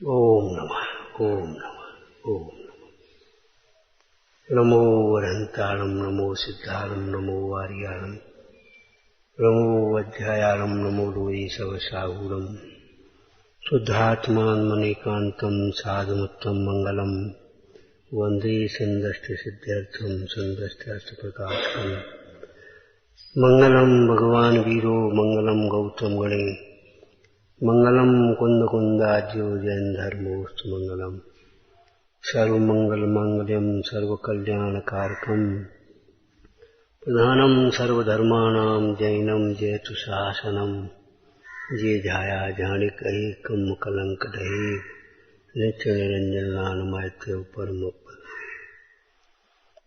ओम नमः ओम नमः ओम नमो वरहंताणं नमो सिद्धाणं नमो वार्याणं नमो वज्रायाणं नमो लोये सवसाहूणं शुद्धात्मान्मनेकान्तं साधुमुत्तम मंगलम वंदे संदष्टसिद्ध्यर्थं संदष्टार्थप्रकाशकम् मंगलम भगवान वीरो मंगलम गौतम गणे मंगलम कुंद कुंदाज्यो जैन धर्मोस्तु मंगलम सर्वमंगल मांगल्यम सर्वकल्याणकारकम प्रधानम सर्वधर्माणां जैनम जयतु शासनम जे झाया जानिक एकम कलंक दहे नित्य निरंजन नानमैत्य परम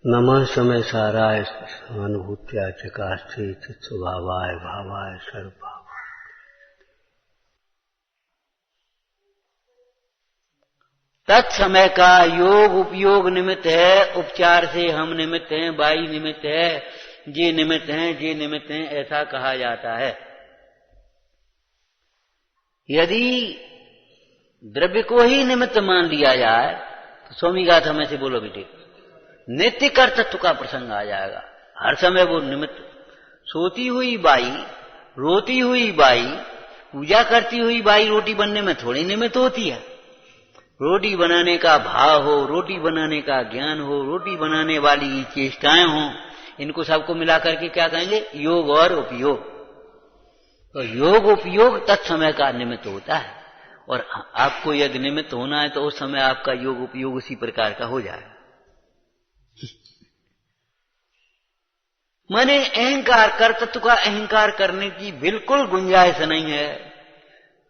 नमः समय साराय सहानुभूत्या चकास्ते चित्स्वभावाय भावाय सर्वभाव तत्समय का योग उपयोग निमित्त है, उपचार से हम निमित्त हैं, बाई निमित्त है, जे निमित्त हैं, जे निमित्त हैं, ऐसा कहा जाता है। यदि द्रव्य को ही निमित्त मान लिया जाए तो स्वामी गाथ में से बोलो बेटे, नित्य कर्तृत्व का प्रसंग आ जाएगा। हर समय वो निमित्त, सोती हुई बाई, रोती हुई बाई, पूजा करती हुई बाई रोटी बनने में थोड़ी निमित्त होती है। रोटी बनाने का भाव हो, रोटी बनाने का ज्ञान हो, रोटी बनाने वाली चेष्टाएं हो, इनको सबको मिला करके क्या कहेंगे? योग और उपयोग। तो योग उपयोग तत्समय का निमित्त होता है, और आपको यदि निमित्त होना है तो उस समय आपका योग उपयोग उसी प्रकार का हो जाएगा। माने अहंकार, कर्तृत्व का अहंकार करने की बिल्कुल गुंजाइश नहीं है।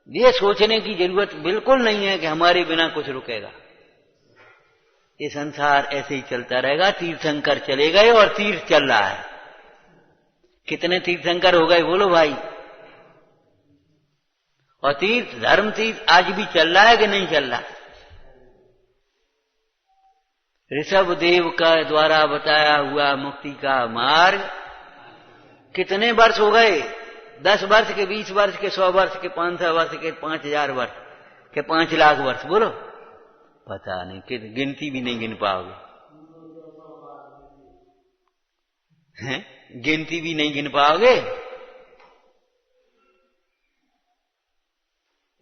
ये सोचने की जरूरत बिल्कुल नहीं है कि हमारे बिना कुछ रुकेगा। ये संसार ऐसे ही चलता रहेगा। तीर्थंकर चले गए और तीर्थ चल रहा है। कितने तीर्थंकर हो गए बोलो भाई? और तीर्थ, धर्म तीर्थ आज भी चल रहा है कि नहीं चल रहा? ऋषभ देव का द्वारा बताया हुआ मुक्ति का मार्ग कितने वर्ष हो गए? 10 वर्ष के, 20 वर्ष के, 100 वर्ष के, 500 वर्ष के, 5000 वर्ष के, 5 लाख वर्ष, बोलो? पता नहीं, कि गिनती भी नहीं गिन पाओगे हैं? गिनती भी नहीं गिन पाओगे।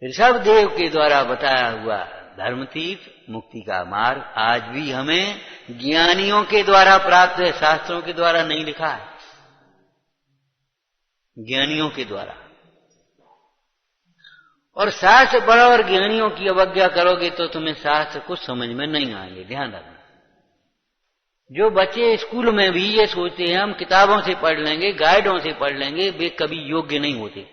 ऋषभ देव के द्वारा बताया हुआ धर्मतीर्थ मुक्ति का मार्ग आज भी हमें ज्ञानियों के द्वारा प्राप्त है, शास्त्रों के द्वारा नहीं लिखा है, ज्ञानियों के द्वारा। और शास्त्र पढ़ो और ज्ञानियों की अवज्ञा करोगे तो तुम्हें शास्त्र कुछ समझ में नहीं आएंगे। ध्यान रखना। जो बच्चे स्कूल में भी ये सोचते हैं हम किताबों से पढ़ लेंगे, गाइडों से पढ़ लेंगे, वे कभी योग्य नहीं होते।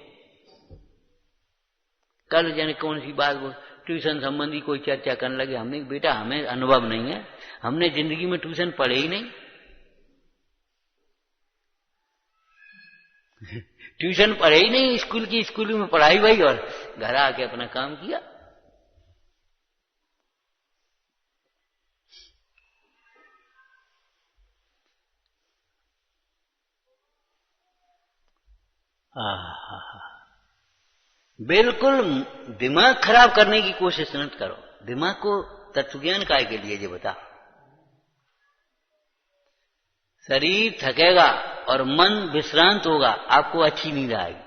कल जाने कौन सी बात बोल, ट्यूशन संबंधी कोई चर्चा करने लगे। हमने बेटा हमें अनुभव नहीं है, हमने जिंदगी में ट्यूशन पढ़े ही नहीं। ट्यूशन पढ़े ही नहीं, स्कूल में पढ़ाई भाई, और घर आके अपना काम किया। बिल्कुल दिमाग खराब करने की कोशिश न करो। दिमाग को तत्वज्ञान काय के लिए ये बता। शरीर थकेगा और मन विश्रांत होगा, आपको अच्छी नींद आएगी।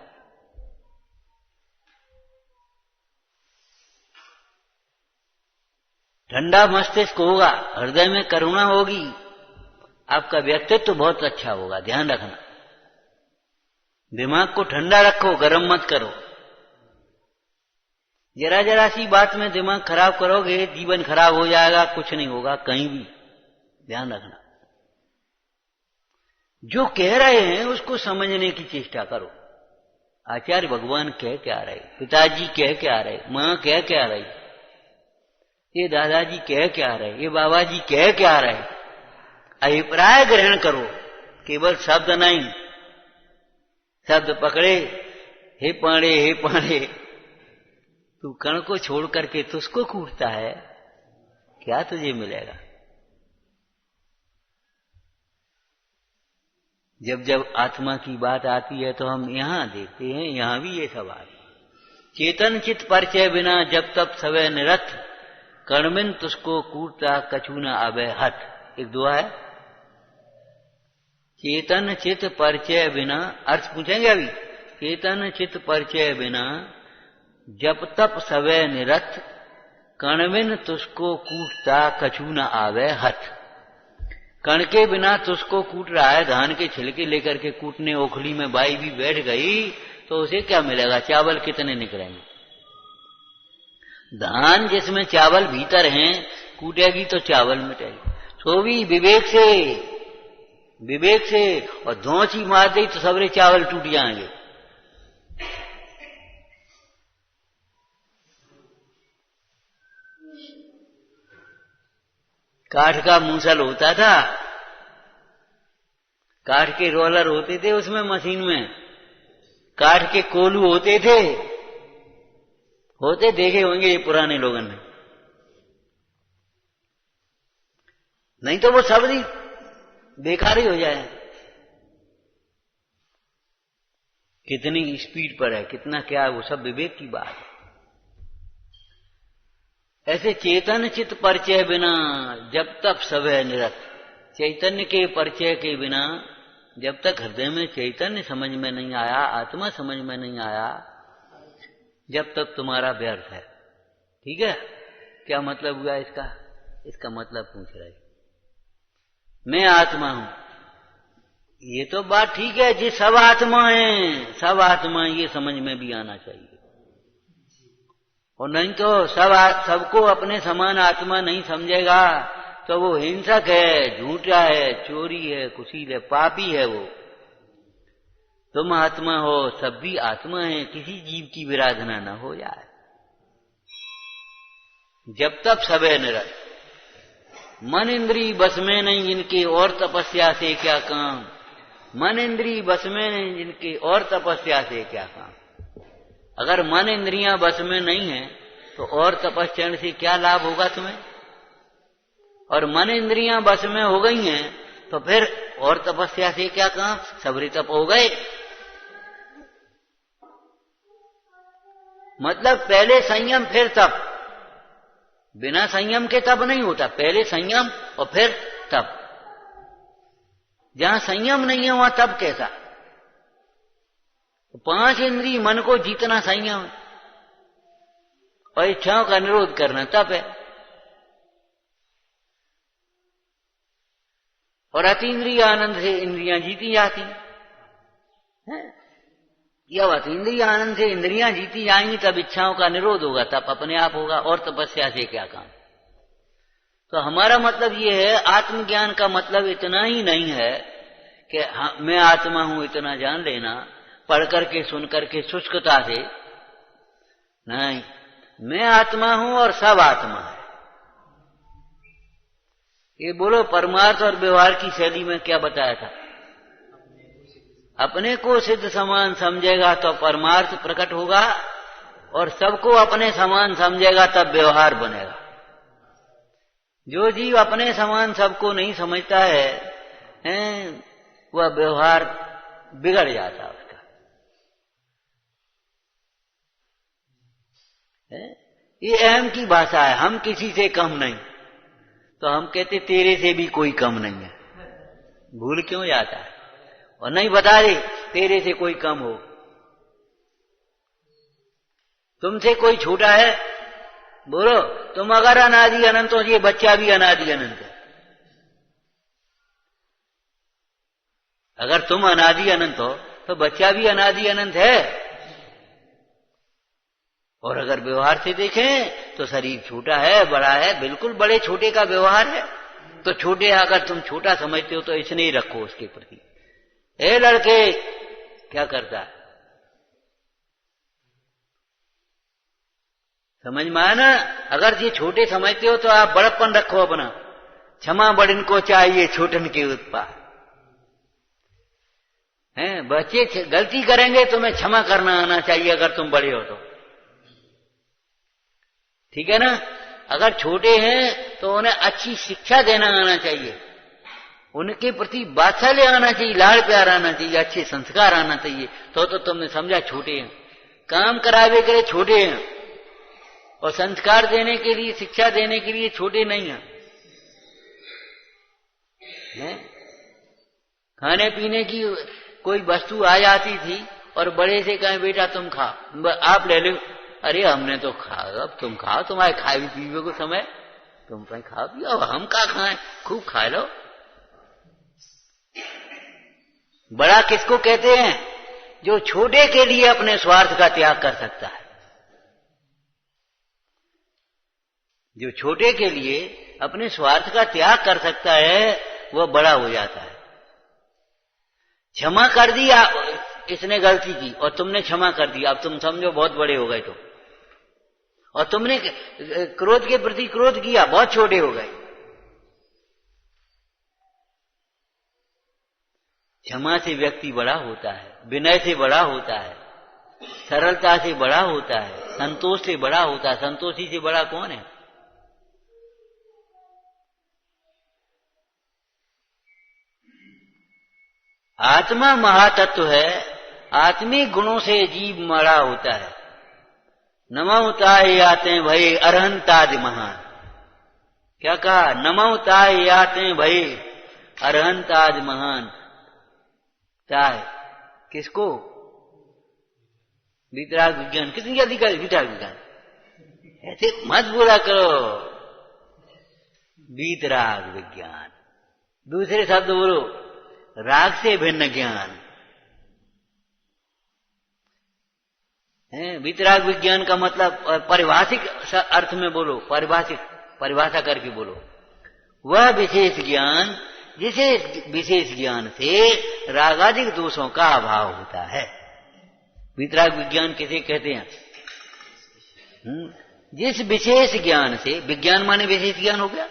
ठंडा मस्तिष्क होगा, हृदय में करुणा होगी, आपका व्यक्तित्व बहुत अच्छा होगा। ध्यान रखना, दिमाग को ठंडा रखो, गरम मत करो। जरा जरा सी बात में दिमाग खराब करोगे, जीवन खराब हो जाएगा, कुछ नहीं होगा कहीं भी। ध्यान रखना, जो कह रहे हैं उसको समझने की चेष्टा करो। आचार्य भगवान कह क्या रहे, पिताजी कह क्या रहे, मां कह क्या रही, ये दादाजी कह क्या रहे, ये बाबा जी कह क्या रहे। अभिप्राय ग्रहण करो, केवल शब्द नहीं। शब्द पकड़े, हे पांडे तू कण को छोड़ करके तुझको कूटता है, क्या तुझे मिलेगा? जब जब आत्मा की बात आती है तो हम यहां देखते हैं, यहां भी ये सब आता है। चेतन चित परिचय बिना जब तब सवै निरथ, कर्मिन तुझको कूटता कछु न आवे हथ। एक दुआ है, चेतन चित परिचय बिना, अर्थ पूछेंगे अभी। चेतन चित परिचय बिना जब तप सवै निरथ, कर्मिन तुझको कूटता कछु न आवे हथ। कण के बिना तुझको कूट रहा है, धान के छिलके लेकर के कूटने ओखली में बाई भी बैठ गई तो उसे क्या मिलेगा? चावल कितने निकलेंगे? धान जिसमें चावल भीतर हैं, कूटेगी तो चावल मिटेगी। तो भी विवेक से और धौंची मार दी तो सबरे चावल टूट जाएंगे। काठ का मूसल होता था, काठ के रोलर होते थे उसमें, मशीन में काठ के कोलू होते थे, होते देखे होंगे ये पुराने लोगों ने। नहीं तो वो सब ही बेकार ही हो जाए। कितनी स्पीड पर है, कितना क्या है, वो सब विवेक की बात है। ऐसे चेतन चित परिचय बिना जब तक सवै निरथ, चैतन्य के परिचय के बिना जब तक हृदय में चैतन्य समझ में नहीं आया, आत्मा समझ में नहीं आया, जब तक तुम्हारा व्यर्थ है। ठीक है? क्या मतलब हुआ इसका? इसका मतलब पूछ रहे, मैं आत्मा हूं, ये तो बात ठीक है जी, सब आत्मा है, सब आत्मा, ये समझ में भी आना चाहिए। और नहीं तो सबको अपने समान आत्मा नहीं समझेगा तो वो हिंसक है, झूठा है, चोरी है, कुशील है, पापी है वो। तुम आत्मा हो, सब भी आत्मा है, किसी जीव की विराधना न हो जाए। जब तक सवै निरथ, मन इंद्री बस में नहीं जिनके, और तपस्या से क्या काम। मन इंद्री बस में नहीं जिनके, और तपस्या से क्या काम। अगर मन इंद्रियां बस में नहीं है तो और तपस्या से क्या लाभ होगा तुम्हें? और मन इंद्रियां बस में हो गई हैं तो फिर और तपस्या से क्या काम? सबरी तप हो गए। मतलब पहले संयम फिर तप, बिना संयम के तप नहीं होता। पहले संयम और फिर तप। जहां संयम नहीं है वहां तप कैसा? तो 5 इंद्रिय मन को जीतना संयम है, और इच्छाओं का निरोध करना तप है। और अतीन्द्रिय आनंद से इंद्रियां जीती जाती हैं। यह बात, इंद्रिय आनंद से इंद्रियां जीती जाएंगी तब इच्छाओं का निरोध होगा, तब अपने आप होगा। और तपस्या से क्या काम? तो हमारा मतलब ये है, आत्मज्ञान का मतलब इतना ही नहीं है कि मैं आत्मा हूं इतना जान लेना, पढ़ करके सुन करके शुष्कता से नहीं। मैं आत्मा हूं और सब आत्मा है। ये बोलो परमार्थ और व्यवहार की शैली में क्या बताया था? अपने को सिद्ध समान समझेगा तो परमार्थ प्रकट होगा, और सबको अपने समान समझेगा तब व्यवहार बनेगा। जो जीव अपने समान सबको नहीं समझता है, वह व्यवहार बिगड़ जाता है उसका। ये अहम की भाषा है, हम किसी से कम नहीं। तो हम कहते तेरे से भी कोई कम नहीं है। भूल क्यों जाता है? और नहीं बता दे तेरे से कोई कम हो, तुमसे कोई छोटा है? बोलो, तुम अगर अनादि अनंत हो, ये बच्चा भी अनादि अनंत है। अगर तुम अनादि अनंत हो तो बच्चा भी अनादि अनंत है। और अगर व्यवहार से देखें तो शरीर छोटा है, बड़ा है, बिल्कुल बड़े छोटे का व्यवहार है। तो छोटे अगर तुम छोटा समझते हो तो इसने ही रखो उसके प्रति। ए लड़के, क्या करता है? समझ में आया ना? अगर ये छोटे समझते हो तो आप बड़प्पन रखो अपना। क्षमा बड़न को चाहिए छोटन के उत्पाद है। बच्चे गलती करेंगे तुम्हें क्षमा करना आना चाहिए अगर तुम बड़े हो तो। ठीक है ना? अगर छोटे हैं तो उन्हें अच्छी शिक्षा देना आना चाहिए, उनके प्रति वात्सल्य आना चाहिए, लाड़ प्यार आना चाहिए, अच्छे संस्कार आना चाहिए। तो तुमने समझा छोटे हैं। काम करावे के लिए छोटे हैं और संस्कार देने के लिए, शिक्षा देने के लिए छोटे नहीं हैं। खाने पीने की कोई वस्तु आ जाती थी और बड़े से कहें बेटा तुम खा, आप ले लो, अरे हमने तो खा, अब तुम खाओ, तुम्हारे खाए पीवे को समय, तुम कहीं खा पियो, हम का खाएं, खूब खा लो। बड़ा किसको कहते हैं? जो छोटे के लिए अपने स्वार्थ का त्याग कर सकता है। जो छोटे के लिए अपने स्वार्थ का त्याग कर सकता है वह बड़ा हो जाता है। क्षमा कर दिया, इसने गलती की और तुमने क्षमा कर दिया, अब तुम समझो बहुत बड़े हो गए। तो और तुमने क्रोध के प्रति क्रोध किया, बहुत छोटे हो गए। क्षमा से व्यक्ति बड़ा होता है, विनय से बड़ा होता है, सरलता से बड़ा होता है, संतोष से बड़ा होता है। संतोषी से बड़ा कौन है? आत्मा महातत्व है, आत्मिक गुणों से जीव बड़ा होता है। नमोताय आते भय अरहंतादि महान। क्या कहा? नमोताय आते भय अरहंतादि महान। क्या है? किसको? वितराग विज्ञान। कितनी जल्दी कर वितराग विज्ञान, ऐसे मत बोला करो। वितराग विज्ञान। दूसरे शब्द बोलो, राग से भिन्न ज्ञान है। वितराग विज्ञान का मतलब पारिभाषिक अर्थ में बोलो, परिभाषा करके बोलो, वह विशेष ज्ञान जिसे विशेष ज्ञान से रागादिक दोषों का अभाव होता है। वितराग विज्ञान किसे कहते हैं? जिस विशेष ज्ञान से, विज्ञान माने विशेष ज्ञान हो गया,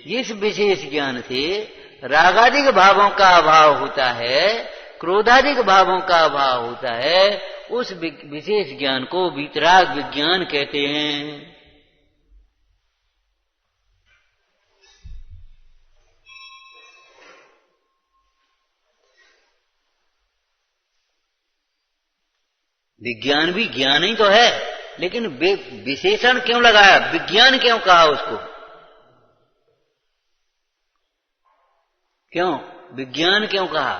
जिस विशेष ज्ञान से रागादिक भावों का अभाव होता है, क्रोधादिक भावों का अभाव होता है, उस विशेष ज्ञान को वितराग विज्ञान कहते हैं। विज्ञान भी ज्ञान ही तो है, लेकिन विशेषण क्यों लगाया? विज्ञान क्यों कहा उसको? क्यों विज्ञान क्यों कहा?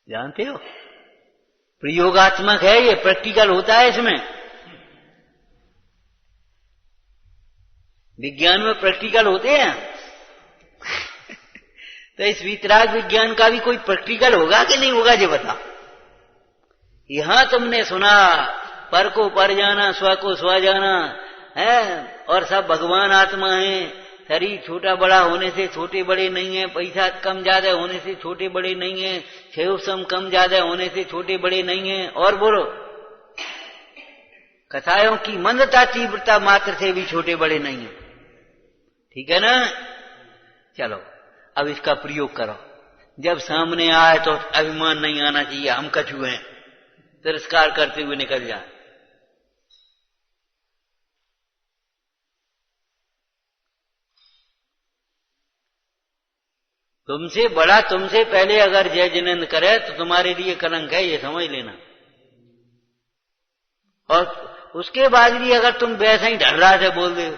जानते हो? प्रयोगात्मक है, ये प्रैक्टिकल होता है इसमें। विज्ञान में प्रैक्टिकल होते हैं तो इस वितराग विज्ञान का भी कोई प्रैक्टिकल होगा कि नहीं होगा, ये बता। यहां तुमने सुना पर को पर जाना, स्व को स्व जाना है, और सब भगवान आत्मा है। शरीर छोटा बड़ा होने से छोटे बड़े नहीं है, पैसा कम ज्यादा होने से छोटे बड़े नहीं है, क्षयोसम कम ज्यादा होने से छोटे बड़े नहीं है। और बोलो, कथाओं की मंदता तीव्रता मात्र से भी छोटे बड़े नहीं है। ठीक है ना? चलो अब इसका प्रयोग करो। जब सामने आए तो अभिमान नहीं आना चाहिए, हम कछु हैं, तिरस्कार करते हुए निकल जाए। तुमसे बड़ा तुमसे पहले अगर जय जिनेंद्र करे तो तुम्हारे लिए कलंक है, ये समझ लेना। और उसके बाद भी अगर तुम वैसा ही ढर्रा से बोल दो,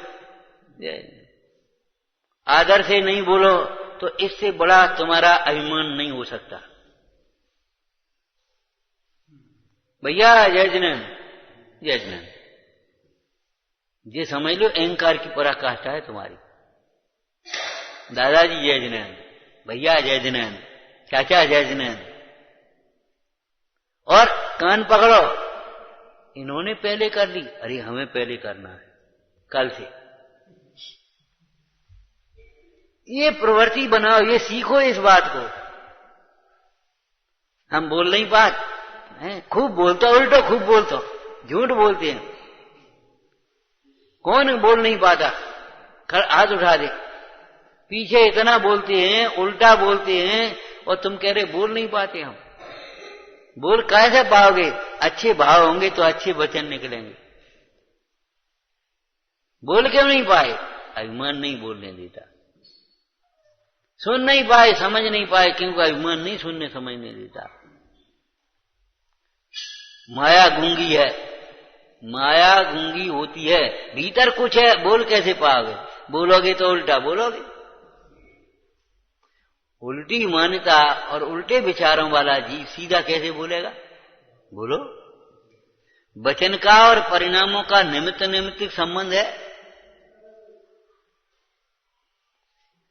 आदर से नहीं बोलो, तो इससे बड़ा तुम्हारा अभिमान नहीं हो सकता। भैया जय जिनेंद्र, जय जिनेंद्र, ये समझ लो अहंकार की पराकाष्ठा है तुम्हारी। दादाजी जय जिनेंद्र, भैया जय जिनेंद्र, चाचा जय जिनेंद्र। और कान पकड़ो, इन्होंने पहले कर ली, अरे हमें पहले करना है कल से। ये प्रवृत्ति बनाओ, ये सीखो इस बात को। हम बोल नहीं पाते हैं, खूब बोलते, उल्टो खूब बोलते, झूठ बोलते हैं। कौन बोल नहीं पाता? हाथ उठा दे। पीछे इतना बोलते हैं, उल्टा बोलते हैं, और तुम कह रहे बोल नहीं पाते। हम बोल कैसे पाओगे? अच्छे भाव होंगे तो अच्छे वचन निकलेंगे। बोल क्यों नहीं पाए? अभिमान नहीं बोलने देता। सुन नहीं पाए, समझ नहीं पाए, क्योंकि अभिमान नहीं सुनने समझने देता। माया गूंगी है, माया गूंगी होती है, भीतर कुछ है, बोल कैसे पाओगे? बोलोगे तो उल्टा बोलोगे। उल्टी मान्यता और उल्टे विचारों वाला जीव सीधा कैसे बोलेगा? बोलो। वचन का और परिणामों का निमित्त निमित्तिक संबंध है।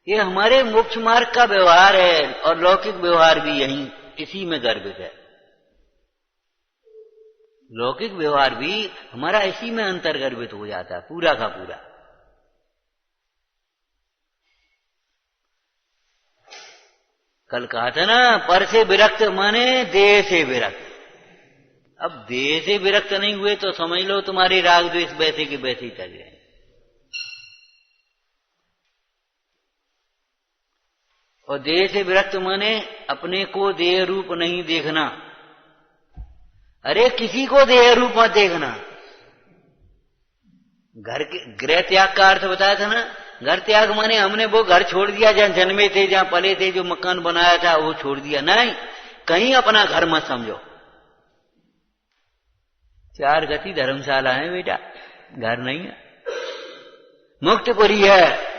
ये हमारे मोक्ष मार्ग का व्यवहार है और लौकिक व्यवहार भी यही इसी में गर्भित है। लौकिक व्यवहार भी हमारा इसी में अंतर्गर्भित हो जाता है पूरा का पूरा। कल कहा था ना, पर से विरक्त माने देह से विरक्त। अब देह से विरक्त नहीं हुए तो समझ लो तुम्हारे राग द्वेष वैसे के वैसे ही चल गए। और देह से विरक्त माने अपने को देह रूप नहीं देखना। अरे किसी को देह रूप मत देखना। घर के गृह त्याग का अर्थ बताया था ना। घर त्याग माने हमने वो घर छोड़ दिया जहां जन्मे थे, जहां पले थे, जो मकान बनाया था वो छोड़ दिया, नहीं। कहीं अपना घर मत समझो। 4 गति धर्मशाला है बेटा, घर नहीं है। मुक्तपुरी है।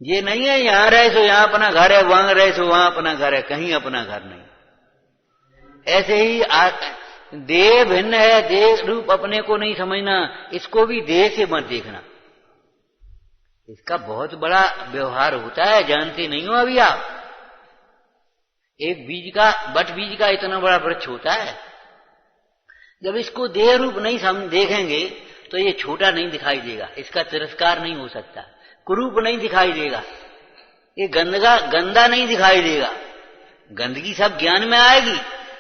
ये नहीं है यहां रहे सो यहां अपना घर है, वहां रहे सो वहां अपना घर है, कहीं अपना घर नहीं। ऐसे ही देह भिन्न है, देह रूप अपने को नहीं समझना, इसको भी देह से मत देखना। इसका बहुत बड़ा व्यवहार होता है, जानते नहीं हो अभी आप। एक बीज का, बट बीज का इतना बड़ा वृक्ष होता है। जब इसको देह रूप नहीं देखेंगे तो ये छोटा नहीं दिखाई देगा, इसका तिरस्कार नहीं हो सकता, कुरूप नहीं दिखाई देगा, ये गंदा नहीं दिखाई देगा। गंदगी सब ज्ञान में आएगी,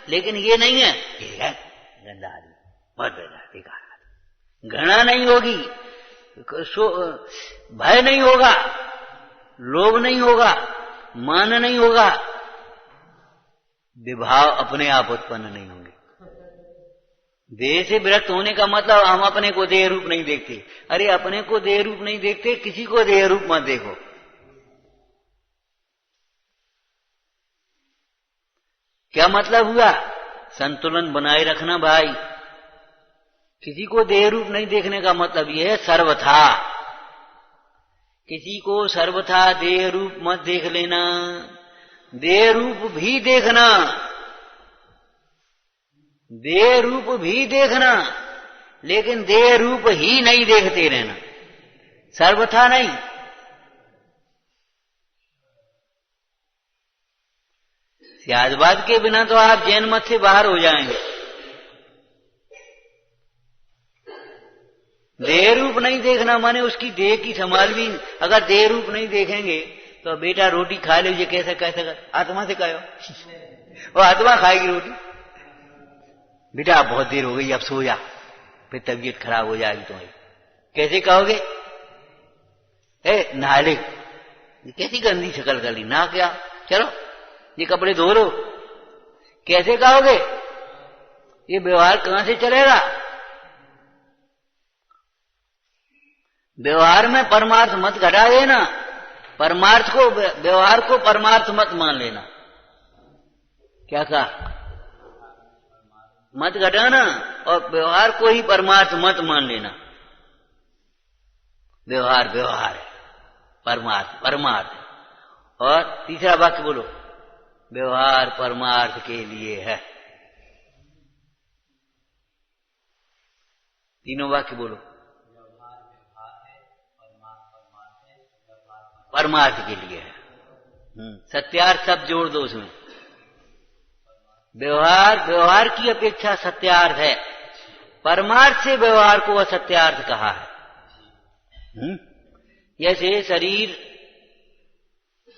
लेकिन ये नहीं है, ये है गंदा आदमी, बहुत बेकार आदमी। घृणा नहीं होगी, भय नहीं होगा, लोभ नहीं होगा, मान नहीं होगा, विभाव अपने आप उत्पन्न नहीं होंगे। देह से विरक्त होने का मतलब हम अपने को देह रूप नहीं देखते। अरे अपने को देह रूप नहीं देखते, किसी को देह रूप मत देखो। क्या मतलब हुआ? संतुलन बनाए रखना भाई। किसी को देह रूप नहीं देखने का मतलब यह है सर्वथा। किसी को सर्वथा देह रूप मत देख लेना, देह रूप भी देखना, देह रूप भी देखना, लेकिन देह रूप ही नहीं देखते रहना, सर्वथा नहीं। सियाजवाद के बिना तो आप जैन मत से बाहर हो जाएंगे। देह रूप नहीं देखना माने उसकी देह की संभाल भी। अगर देह रूप नहीं देखेंगे तो बेटा रोटी खा लीजिए, कैसे कैसे कर, आत्मा से कहो, वो आत्मा खाएगी रोटी। बेटा आप बहुत देर हो गई, अब सो जा, फिर तबीयत खराब हो जाएगी तुम्हारी। कैसे कहोगे? नहा ले, कैसी गंदी शक्ल कर ली, ना क्या, चलो ये कपड़े धो लो। कैसे कहोगे? ये व्यवहार कहां से चलेगा? व्यवहार में परमार्थ मत घटा देना, परमार्थ को, व्यवहार को परमार्थ मत मान लेना। क्या कहा? मत घटाना और व्यवहार को ही परमार्थ मत मान लेना। व्यवहार व्यवहार है, परमार्थ परमार्थ। और तीसरा वाक्य बोलो, व्यवहार परमार्थ के लिए है। तीनों वाक्य बोलो, परमार्थ के लिए है। सत्यार्थ सब जोड़ दो उसमें। व्यवहार की अपेक्षा सत्यार्थ है, परमार्थ से व्यवहार को असत्यार्थ कहा है। जैसे शरीर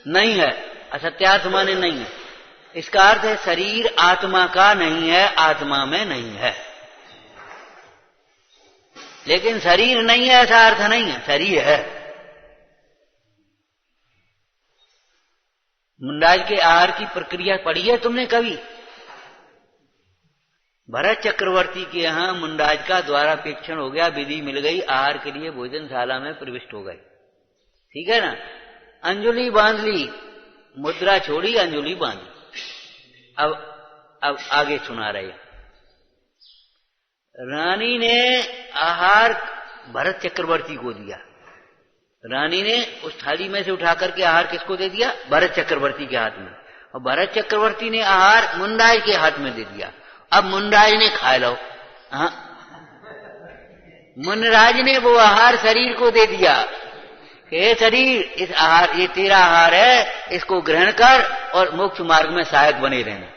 नहीं है, असत्यार्थ माने नहीं है, इसका अर्थ है शरीर आत्मा का नहीं है, आत्मा में नहीं है। लेकिन शरीर नहीं है ऐसा अर्थ नहीं है, शरीर है। मुंडाज के आहार की प्रक्रिया पढ़ी है तुमने कभी? भरत चक्रवर्ती के यहां मुंडाज का द्वारापेक्षण हो गया, विधि मिल गई, आहार के लिए भोजनशाला में प्रविष्ट हो गए, ठीक है ना। अंजुली बांध ली, मुद्रा छोड़ी, अंजुली बांधी। अब आगे सुना रहे। रानी ने आहार भरत चक्रवर्ती को दिया। रानी ने उस थाली में से उठा करके आहार किसको दे दिया? भरत चक्रवर्ती के हाथ में। और भरत चक्रवर्ती ने आहार मुंडाज के हाथ में दे दिया। अब मुंडाज ने खा लो। हाँ, मुनराज ने वो आहार शरीर को दे दिया कि हे शरीर, इस आहार, ये तेरा आहार है, इसको ग्रहण कर और मोक्ष मार्ग में सहायक बने रहना।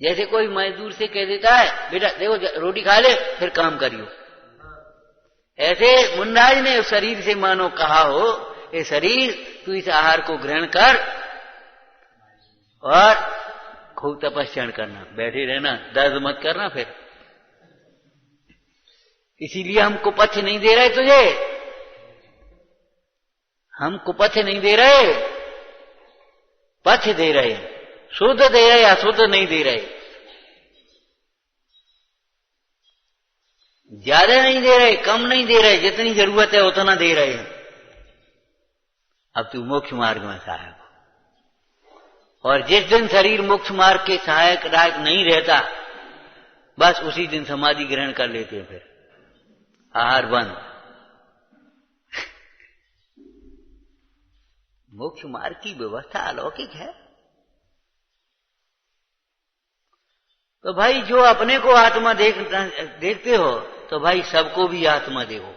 जैसे कोई मजदूर से कह देता है बेटा देखो रोटी खा ले फिर काम करियो, ऐसे मुंडाज ने उस शरीर से मानो कहा हो, ये शरीर तू इस आहार को ग्रहण कर और खूब तपस्या करना, बैठे रहना, दर्द मत करना। फिर इसीलिए हम कुपथ नहीं दे रहे तुझे, हम कुपथ नहीं दे रहे, पथ दे रहे, शुद्ध दे रहे, अशुद्ध नहीं दे रहे। ज्यादा नहीं दे रहे, कम नहीं दे रहे, जितनी जरूरत है उतना दे रहे हैं। अब तू मोक्ष मार्ग में सहायक हो। और जिस दिन शरीर मोक्ष मार्ग के सहायक लायक नहीं रहता, बस उसी दिन समाधि ग्रहण कर लेते हैं, फिर आहार बंद। मोक्ष मार्ग की व्यवस्था अलौकिक है। तो भाई जो अपने को आत्मा देखते हो, तो भाई सबको भी आत्मा देखो,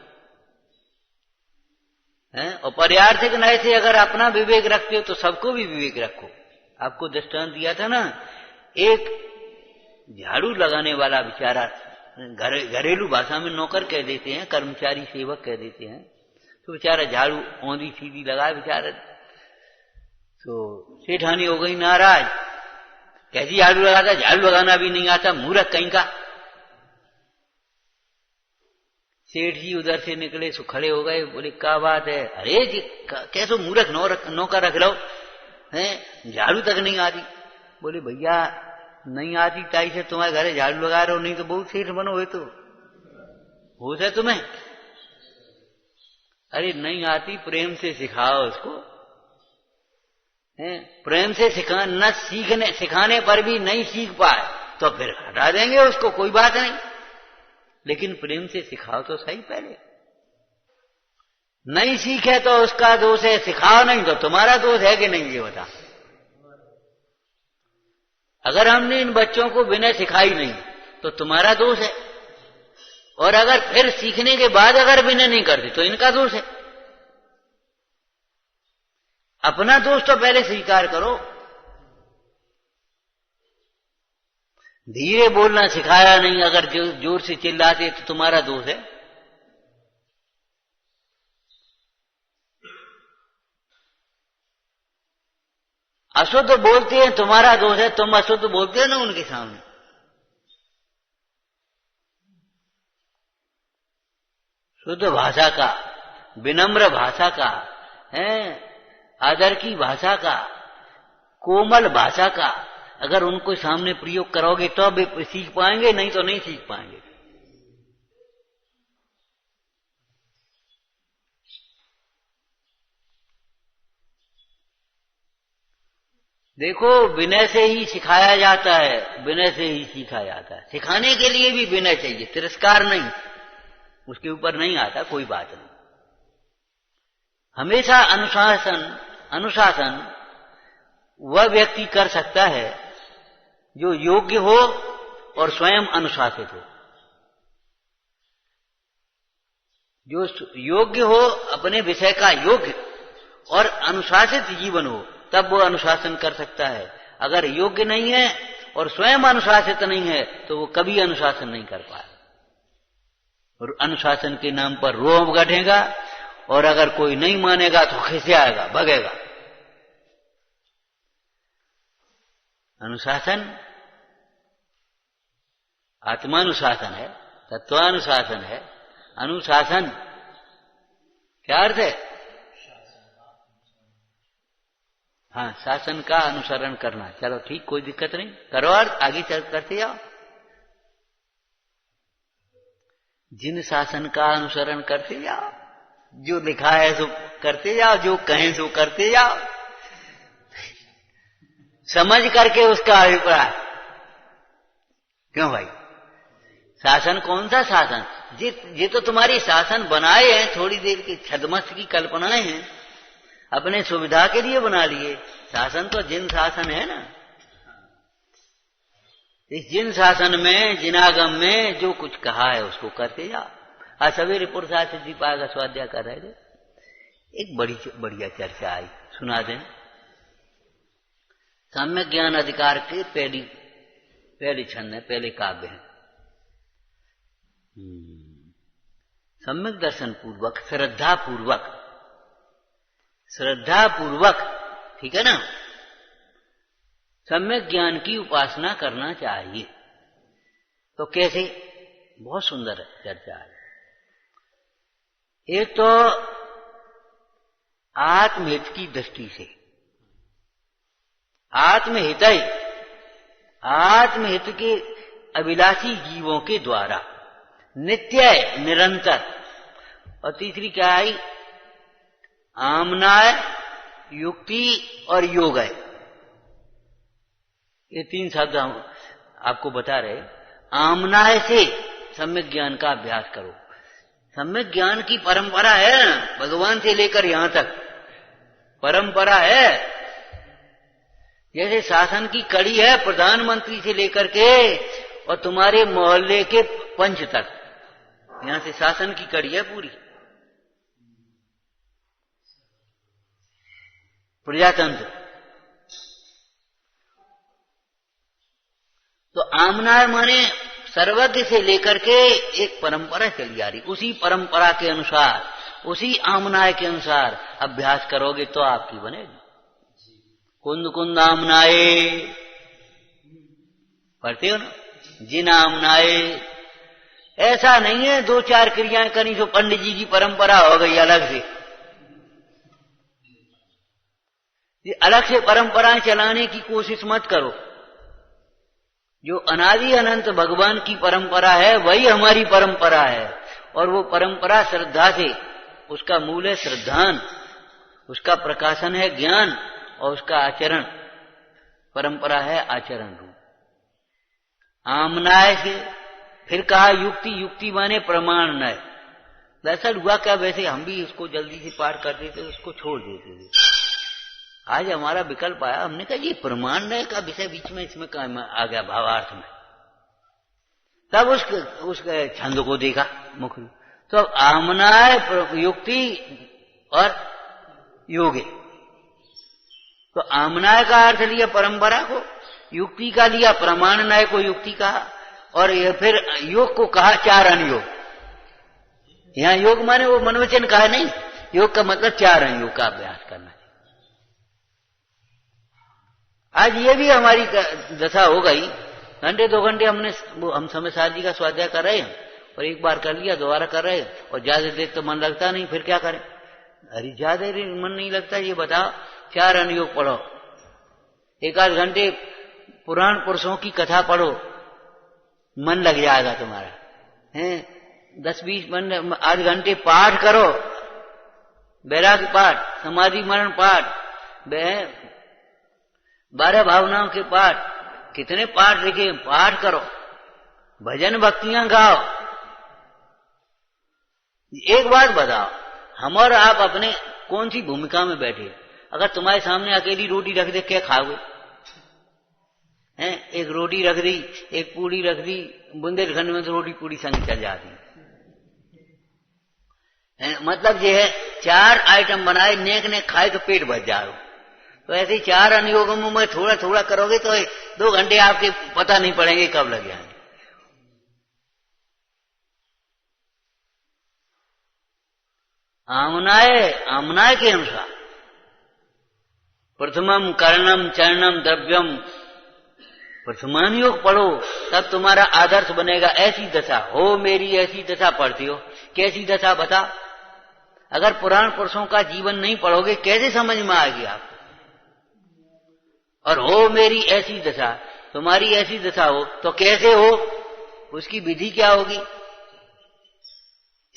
हैं? और पर्यार्थिक नय से अगर अपना विवेक रखते हो तो सबको भी विवेक रखो। आपको दृष्टांत दिया था ना, एक झाड़ू लगाने वाला बेचारा, घरेलू भाषा में नौकर कह देते हैं, कर्मचारी सेवक कह देते हैं, तो बेचारा झाड़ू औंधी सीधी लगाए बेचारा, तो सेठानी हो गई नाराज, कैसी झाड़ू लगाता, झाड़ू लगाना भी नहीं आता, मूर्ख कहीं का। सेठ जी उधर से निकले, सो खड़े हो गए, बोले क्या बात है? अरे जी कैसो मूर्ख नौकर रख लो, हैं झाड़ू तक नहीं आती। बोले भैया नहीं आती ताई से तुम्हारे घरे झाड़ू लगा रहे हो, नहीं तो बहुत सेठ बनो है, तो होश है तुम्हें? अरे नहीं आती, प्रेम से सिखाओ उसको, प्रेम से न सिखाने पर भी नहीं सीख पाए तो फिर हटा देंगे उसको, कोई बात नहीं, लेकिन प्रेम से सिखाओ तो सही। पहले नहीं सीखे तो उसका दोष है, सिखाओ नहीं तो तुम्हारा दोष है कि नहीं, ये बता। अगर हमने इन बच्चों को बिना सिखाई नहीं तो तुम्हारा दोष है, और अगर फिर सीखने के बाद अगर बिना नहीं करते तो इनका दोष है। अपना दोष तो पहले स्वीकार करो। धीरे बोलना सिखाया नहीं, अगर जोर से चिल्लाते तो तुम्हारा दोष है। अशुद्ध बोलते हैं तुम्हारा दोष है, तुम अशुद्ध बोलते हो ना उनके सामने। शुद्ध भाषा का, विनम्र भाषा का, आदर की भाषा का, कोमल भाषा का अगर उनको सामने प्रयोग करोगे तो वे सीख पाएंगे, नहीं तो नहीं सीख पाएंगे। देखो विनय से ही सिखाया जाता है, विनय से ही सीखा जाता है। सिखाने के लिए भी विनय चाहिए, तिरस्कार नहीं, उसके ऊपर नहीं आता, कोई बात नहीं। हमेशा अनुशासन वह व्यक्ति कर सकता है जो योग्य हो और स्वयं अनुशासित हो। जो योग्य हो, अपने विषय का योग्य और अनुशासित जीवन हो, तब वो अनुशासन कर सकता है। अगर योग्य नहीं है और स्वयं अनुशासित नहीं है तो वो कभी अनुशासन नहीं कर पाए, और अनुशासन के नाम पर रोब गढ़ेगा, और अगर कोई नहीं मानेगा तो खिसियाएगा, भगेगा। अनुशासन आत्मानुशासन है, तत्वानुशासन है। अनुशासन क्या अर्थ है? हाँ, शासन का अनुसरण करना। चलो ठीक, कोई दिक्कत नहीं, करो अर्थ, आगे चल करते जाओ। जिन शासन का अनुसरण करते जाओ, जो लिखा है सो करते जाओ, जो कहें सो करते जाओ, समझ करके उसका अभिप्राय। क्यों भाई? शासन कौन सा शासन? ये तो तुम्हारी शासन बनाए हैं, थोड़ी देर की छद्मस्त की कल्पनाएं हैं, अपने सुविधा के लिए बना लिए। शासन तो जिन शासन है ना, इस जिन शासन में, जिनागम में जो कुछ कहा है उसको करते जाओ। आज सवेरे पुरुषार्थ सिद्धि पाए का स्वाध्याय कर रहे थे, एक बड़ी बढ़िया चर्चा आई, सुना दें। सम्यक ज्ञान अधिकार के पहली छंद है, पहले काव्य है। सम्यक दर्शन पूर्वक, श्रद्धा पूर्वक, ठीक है ना, सम्यक ज्ञान की उपासना करना चाहिए। तो कैसे? बहुत सुंदर है चर्चा है। एक तो आत्महित की दृष्टि से, आत्महित के अभिलाषी जीवों के द्वारा नित्य निरंतर। और तीसरी क्या आई? आमनाय, युक्ति और योग है। ये तीन शब्द हम आपको बता रहे। आमनाय से सम्यक ज्ञान का अभ्यास करो। सम्यक ज्ञान की परंपरा है ना, भगवान से लेकर यहां तक परंपरा है। जैसे शासन की कड़ी है, प्रधानमंत्री से लेकर के और तुम्हारे मोहल्ले के पंच तक, यहां से शासन की कड़ी है पूरी। प्रजातंत्र तो आमनाय माने सर्वज्ञ से लेकर के एक परंपरा चली आ रही, उसी परंपरा के अनुसार, उसी आमनाय के अनुसार अभ्यास करोगे तो आपकी बनेगी। कुंद कुंद आमनाए पढ़ते हो ना, जिन आमनाए। ऐसा नहीं है दो चार क्रियाएं करी तो पंडित जी की परंपरा हो गई अलग से। ये अलग से परंपराएं चलाने की कोशिश मत करो। जो अनादि अनंत भगवान की परंपरा है वही हमारी परंपरा है। और वो परंपरा श्रद्धा से, उसका मूल है श्रद्धान, उसका प्रकाशन है ज्ञान और उसका आचरण, परंपरा है आचरण रूप। आमनाय से फिर कहा युक्ति, युक्ति माने प्रमाण नय। दरअसल हुआ क्या, वैसे हम भी उसको जल्दी से पाठ कर देते, उसको छोड़ देते थे। आज हमारा विकल्प आया, हमने कहा ये प्रमाण नय का विषय बीच में इसमें आ गया भावार्थ में। तब उसके छंद को देखा मुख्य, तो आमनाय, युक्ति और योगे। तो आमनाय का अर्थ लिया परंपरा को, युक्ति का लिया प्रमाण नय को युक्ति कहा, और ये फिर योग को कहा चार अनुयोग। यहां योग माने वो मनोवचन कहा नहीं, योग का मतलब चार अनुयोग का अभ्यास करना। आज ये भी हमारी दशा हो गई, घंटे दो घंटे हम समय सार जी का स्वाध्याय कर रहे हैं और एक बार कर लिया, दोबारा कर रहे हैं और ज्यादा देर तो मन लगता नहीं, फिर क्या करें? अरे ज्यादा देर मन नहीं लगता, ये बताओ, चार अनुयोग पढ़ो, एक आध घंटे पुराण पुरुषों की कथा पढ़ो, मन लग जाएगा तुम्हारा है। 10-20 मिनट आध घंटे पाठ करो, वैराग्य पाठ, समाधि मरण पाठ, 12 भावनाओं के पाठ, कितने पाठ लिखे, पाठ करो, भजन भक्तियां गाओ। एक बात बताओ, हम और आप अपने कौन सी भूमिका में बैठे? अगर तुम्हारे सामने अकेली रोटी रख दे, क्या खाओगे? हैं, एक रोटी रख दी, एक पूड़ी रख दी, बुंदेलखंड में तो रोटी पूड़ी संग चल जाती है। मतलब ये है, 4 आइटम बनाए, नेक नेक खाए तो पेट भर जाओ। तो ऐसे 4 अनुयोगों में थोड़ा थोड़ा करोगे तो 2 घंटे आपके पता नहीं पड़ेंगे कब लग जाएंगे। आमनाय के अनुसार प्रथमम कर्णम चरणम द्रव्यम, प्रथमान योग पढ़ो, तब तुम्हारा आदर्श बनेगा। ऐसी दशा हो मेरी, ऐसी दशा पढ़ती हो। कैसी दशा बता? अगर पुराण पुरुषों का जीवन नहीं पढ़ोगे कैसे समझ में आएगी आपको? और हो मेरी ऐसी दशा, तुम्हारी ऐसी दशा हो तो कैसे हो, उसकी विधि क्या होगी?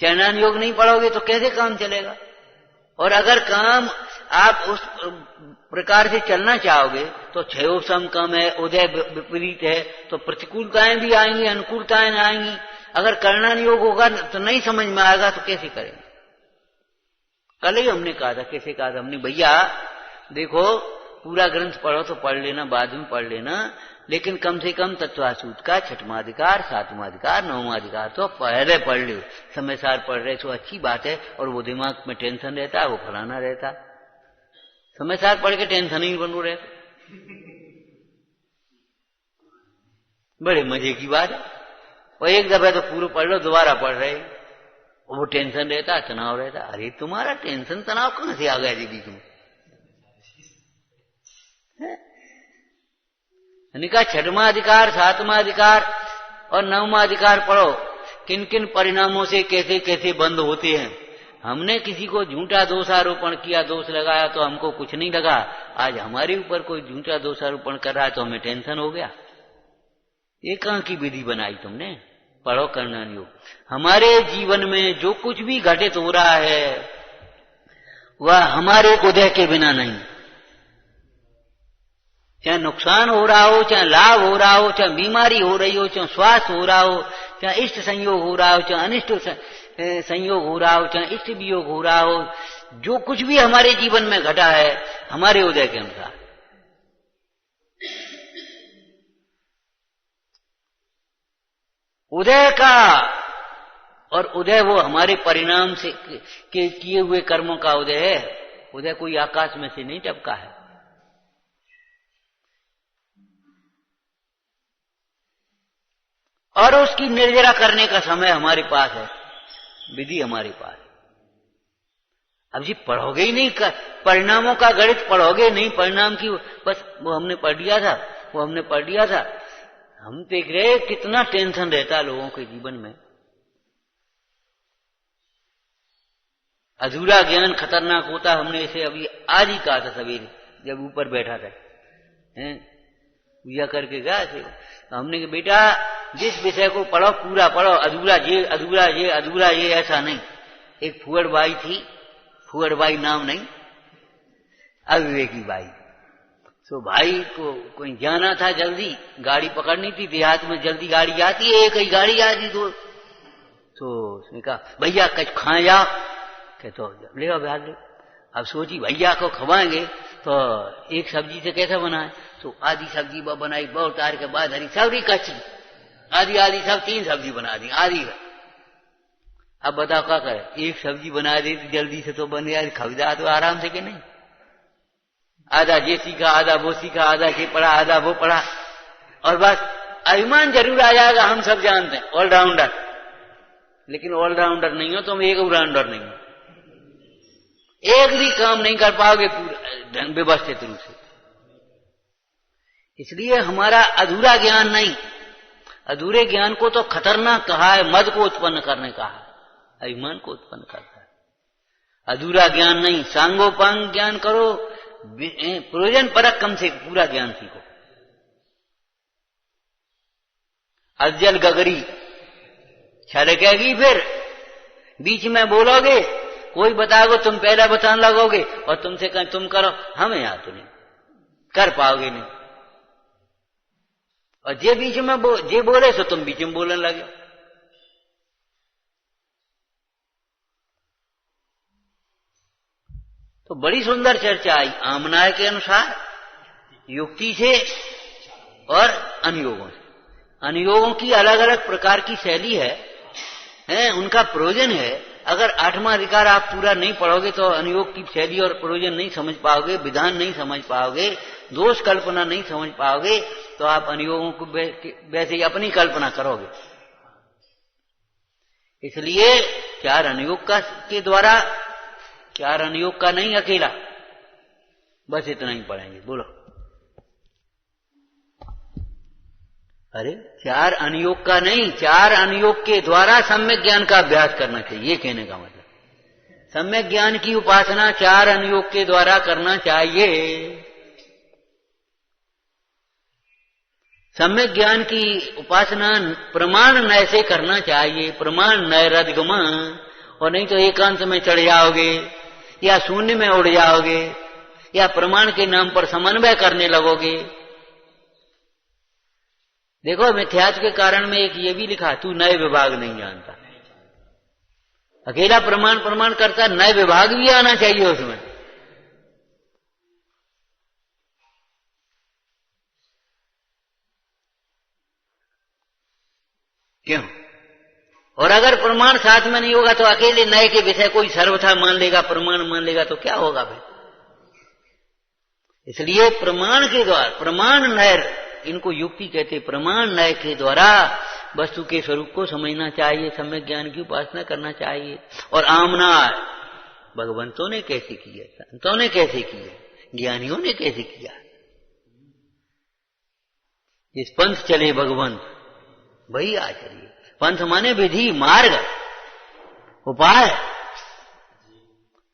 चरणन योग नहीं पढ़ोगे तो कैसे काम चलेगा? और अगर काम आप उस प्रकार से चलना चाहोगे तो क्षयो सम कम है, उदय विपरीत है, तो प्रतिकूलताएं भी आएंगी, अनुकूलताएं आएंगी। अगर कर्णन योग होगा तो नहीं समझ में आएगा तो कैसे करेंगे? कल ही हमने कहा था, कैसे कहा था हमने, भैया देखो पूरा ग्रंथ पढ़ो तो पढ़ लेना, बाद में पढ़ लेना, लेकिन कम से कम तत्वासूत का 6वां अधिकार, 7वां अधिकार, 9वां अधिकार तो पहले पढ़ लो। समय सार पढ़ रहे तो अच्छी बात है, और वो दिमाग में टेंशन रहता है, वो फलाना रहता। समय सार पढ़ के टेंशन ही बनो रहता, बड़े मजे की बात है। और एक दफा तो पूरा पढ़ लो, दोबारा पढ़ रहे, वो टेंशन रहता, तनाव रहता। अरे तुम्हारा टेंशन तनाव कहां से आ गया जी बीच में? कहा 6वां अधिकार, 7वां अधिकार और 9वां अधिकार पढ़ो, किन किन परिणामों से कैसे कैसे बंद होते हैं। हमने किसी को झूठा दोषारोपण किया, दोष लगाया तो हमको कुछ नहीं लगा। आज हमारे ऊपर कोई झूठा दोषारोपण कर रहा है तो हमें टेंशन हो गया। ये कहां की विधि बनाई तुमने? पढ़ो कर्णन योग। हमारे जीवन में जो कुछ भी घटित हो रहा है वह हमारे उदय के बिना नहीं। चाहे नुकसान हो रहा हो, चाहे लाभ हो रहा हो, चाहे बीमारी हो रही हो, चाहे स्वास्थ्य हो रहा हो, चाहे इष्ट संयोग हो रहा हो, चाहे अनिष्ट संयोग हो रहा हो, चाहे इष्ट वियोग हो रहा हो, जो कुछ भी हमारे जीवन में घटा है हमारे उदय के अनुसार। उदय का, और उदय वो हमारे परिणाम से के किए हुए कर्मों का उदय है। उदय कोई आकाश में से नहीं टपका है। और उसकी निर्जरा करने का समय हमारे पास है, विधि हमारे पास है। अब जी पढ़ोगे ही नहीं, परिणामों का गणित पढ़ोगे नहीं, परिणाम की बस वो हमने पढ़ लिया था, वो हमने पढ़ लिया था। हम देख रहे कितना टेंशन रहता है लोगों के जीवन में। अधूरा ज्ञान खतरनाक होता। हमने इसे अभी आज ही कहा था सवेरे जब ऊपर बैठा था, पूजा करके गया थे। हमने कहा बेटा जिस विषय को पढ़ो पूरा पढ़ो, अधूरा ये अधूरा ये अधूरा ये ऐसा नहीं। एक फुअर बाई थी, फुअर बाई नाम नहीं, अविवेकी बाई। तो भाई को कोई जाना था, जल्दी गाड़ी पकड़नी थी, देहात में जल्दी गाड़ी आती है, एक ही गाड़ी आती दो। तो उसने कहा भैया कुछ खाए जाओ, कहे तो ले आओ बिहार ले। अब सोची भैया को खवाएंगे तो एक सब्जी से कैसे बनाए, तो आधी सब्जी बनाई, बहुत उतार के बाद हरी सब्जी कच्ची, आधी आधी सब 3 सब्जी बना दी आधी। अब बताओ क्या करे, एक सब्जी बना दी जल्दी से तो बन गया, खरीदा तो आराम से कि नहीं। आधा ये सीखा, आधा वो सीखा, आधा ये पढ़ा, आधा वो पढ़ा, और बस अभिमान जरूर आ जाएगा। हम सब जानते हैं ऑलराउंडर, लेकिन ऑलराउंडर नहीं हो तुम, एक ऑलराउंडर नहीं हो, एक भी काम नहीं कर पाओगे पूरा व्यवस्थित रूप से। इसलिए हमारा अधूरा ज्ञान नहीं, अधूरे ज्ञान को तो खतरनाक कहा है, मद को उत्पन्न करने कहा है, अभिमान को उत्पन्न करता है। अधूरा ज्ञान नहीं, सांगोपांग ज्ञान करो, प्रयोजन परक कम से पूरा ज्ञान सीखो। अज्जल गगरी छलकेगी, फिर बीच में बोलोगे, कोई बताओगे तुम पहला बताने लगोगे, और तुमसे कहें तुम करो, हमें याद तो नहीं कर पाओगे नहीं। और जे बीच में जे बोले सो तुम बीच में बोलने लगे। तो बड़ी सुंदर चर्चा आई आमनाय के अनुसार, युक्ति से और अनुयोगों से। अनुयोगों की अलग अलग प्रकार की शैली है, उनका प्रयोजन है। अगर 8वां अधिकार आप पूरा नहीं पढ़ोगे तो अनुयोग की शैली और प्रयोजन नहीं समझ पाओगे, विधान नहीं समझ पाओगे, दोष कल्पना नहीं समझ पाओगे, तो आप अनुयोगों को वैसे ही अपनी कल्पना करोगे। इसलिए 4 अनुयोग के द्वारा, 4 अनुयोग का नहीं अकेला, बस इतना ही पढ़ेंगे। बोलो, अरे 4 अनुयोग का नहीं, 4 अनुयोग के द्वारा सम्यक ज्ञान का अभ्यास करना चाहिए, ये कहने का मतलब। सम्यक ज्ञान की उपासना 4 अनुयोग के द्वारा करना चाहिए। सम्यक ज्ञान की उपासना प्रमाण नय से करना चाहिए, प्रमाण नय रदगम, और नहीं तो एकांत में चढ़ जाओगे या शून्य में उड़ जाओगे या प्रमाण के नाम पर समन्वय करने लगोगे। देखो मिथ्यात्व के कारण में एक ये भी लिखा, तू नए विभाग नहीं जानता। अकेला प्रमाण प्रमाण करता, नए विभाग भी आना चाहिए उसमें। क्यों? और अगर प्रमाण साथ में नहीं होगा तो अकेले नए के विषय कोई सर्वथा मान लेगा, प्रमाण मान लेगा तो क्या होगा भाई? इसलिए प्रमाण के द्वारा, प्रमाण नय, इनको युक्ति कहते, प्रमाण नय के द्वारा वस्तु के स्वरूप को समझना चाहिए, सम्यक ज्ञान की उपासना करना चाहिए। और आमना भगवंतों ने कैसे किया, संतों ने कैसे किया, ज्ञानियों ने कैसे किया। इस पंथ चले भगवंत वही आचरिए। पंथ माने विधि, मार्ग, उपाय।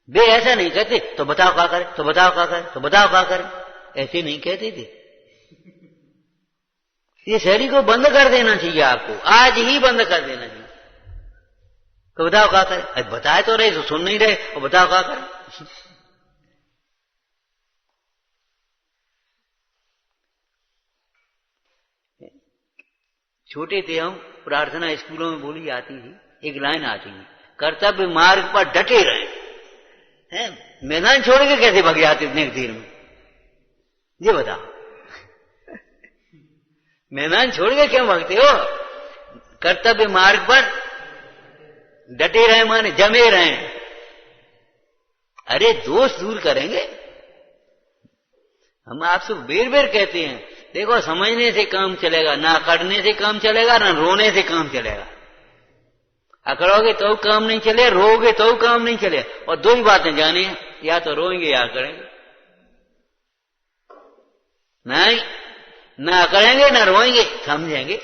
वे ऐसा नहीं कहते तो बताओ क्या करें, तो बताओ क्या करें, तो बताओ क्या करें, ऐसे नहीं कहते थे। ये शैली को बंद कर देना चाहिए, आपको आज ही बंद कर देना चाहिए। तो बताओ क्या करें, अरे बताए तो रहे, तो सुन नहीं रहे, और बताओ क्या करें। छोटे थे हम, प्रार्थना स्कूलों में बोली जाती थी, एक लाइन आती है, कर्तव्य मार्ग पर डटे रहे। मैदान छोड़ के कैसे भग जाते इतने देर में, ये बताओ। मैदान छोड़ के क्यों भागते हो? कर्तव्य मार्ग पर डटे रहे माने जमे रहे। अरे दोष दूर करेंगे। हम आपसे बेर बेर कहते हैं, देखो समझने से काम चलेगा, ना अकड़ने से काम चलेगा, ना रोने से काम चलेगा। अकड़ोगे तो काम नहीं चले, रोगे तो काम नहीं चले। और दो ही बातें जाने, या तो रोएंगे या अकड़ेंगे। नहीं, ना अकड़ेंगे ना रोएंगे, समझेंगे।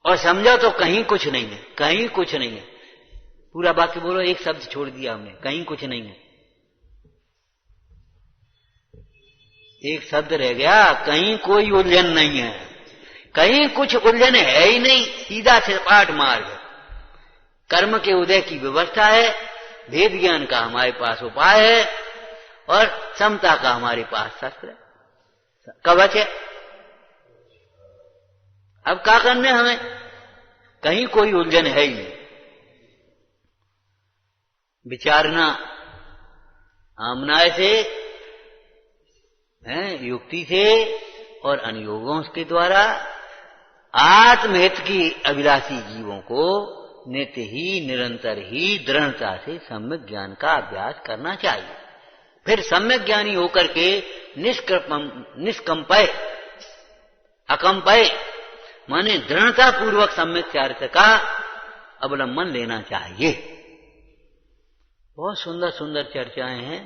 और समझो तो कहीं कुछ नहीं है, कहीं कुछ नहीं है। पूरा वाक्य बोलो, एक शब्द छोड़ दिया हमने, कहीं कुछ नहीं है। एक शब्द रह गया, कहीं कोई उलझन नहीं है, कहीं कुछ उलझन है ही नहीं, सीधा सपाट मार्ग। कर्म के उदय की व्यवस्था है, भेद ज्ञान का हमारे पास उपाय है, और समता का हमारे पास शस्त्र है, कवच है। अब क्या करने हमें? कहीं कोई उलझन है ही नहीं। विचारना आमनाय से, युक्ति से और अनुयोगों के द्वारा आत्महित की अभिलाषी जीवों को नित्य ही, निरंतर ही दृढ़ता से सम्यक ज्ञान का अभ्यास करना चाहिए। फिर सम्यक ज्ञानी होकर के निष्कंपय, अकंपय माने दृढ़ता पूर्वक सम्यक चारित्र का अवलंबन लेना चाहिए। बहुत सुंदर सुंदर चर्चाएं हैं,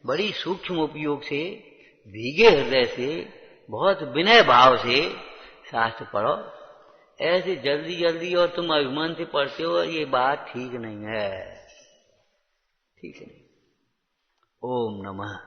बड़ी सूक्ष्म उपयोग से, भीगे हृदय से, बहुत विनय भाव से शास्त्र पढ़ो। ऐसे जल्दी जल्दी और तुम अभिमान से पढ़ते हो, ये बात ठीक नहीं है, ठीक है। ओम नमः